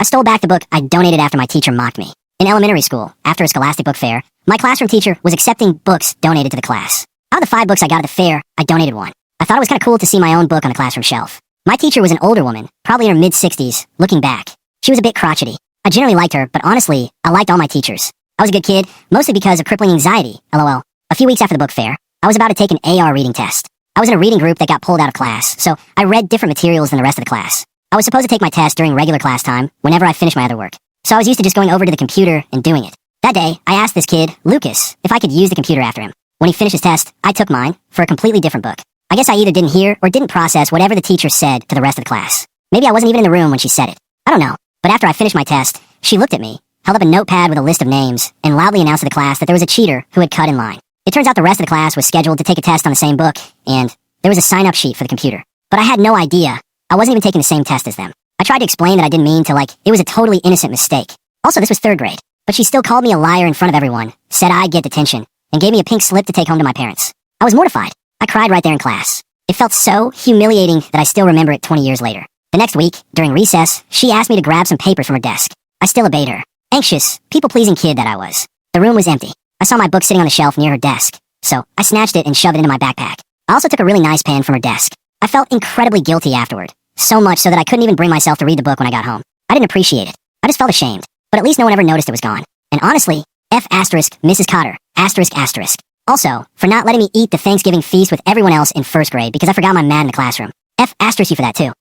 I stole back the book I donated after my teacher mocked me. In elementary school, after a Scholastic book fair, my classroom teacher was accepting books donated to the class. Out of the 5 books I got at the fair, I donated 1. I thought it was kind of cool to see my own book on the classroom shelf. My teacher was an older woman, probably in her mid-60s, looking back. She was a bit crotchety. I generally liked her, but honestly, I liked all my teachers. I was a good kid, mostly because of crippling anxiety, lol. A few weeks after the book fair, I was about to take an AR reading test. I was in a reading group that got pulled out of class, so I read different materials than the rest of the class. I was supposed to take my test during regular class time, whenever I finished my other work. So I was used to just going over to the computer and doing it. That day, I asked this kid, Lucas, if I could use the computer after him. When he finished his test, I took mine for a completely different book. I guess I either didn't hear or didn't process whatever the teacher said to the rest of the class. Maybe I wasn't even in the room when she said it. I don't know. But after I finished my test, she looked at me, held up a notepad with a list of names, and loudly announced to the class that there was a cheater who had cut in line. It turns out the rest of the class was scheduled to take a test on the same book, and there was a sign-up sheet for the computer. But I had no idea. I wasn't even taking the same test as them. I tried to explain that I didn't mean to, it was a totally innocent mistake. Also, this was 3rd grade. But she still called me a liar in front of everyone, said I'd get detention, and gave me a pink slip to take home to my parents. I was mortified. I cried right there in class. It felt so humiliating that I still remember it 20 years later. The next week, during recess, she asked me to grab some papers from her desk. I still obeyed her. Anxious, people-pleasing kid that I was. The room was empty. I saw my book sitting on the shelf near her desk, so I snatched it and shoved it into my backpack. I also took a really nice pen from her desk. I felt incredibly guilty afterward, so much so that I couldn't even bring myself to read the book when I got home. I didn't appreciate it. I just felt ashamed. But at least no one ever noticed it was gone. And honestly, F*** Mrs. Cotter, ***. Also, for not letting me eat the Thanksgiving feast with everyone else in 1st grade because I forgot my mat in the classroom. F*** you for that too.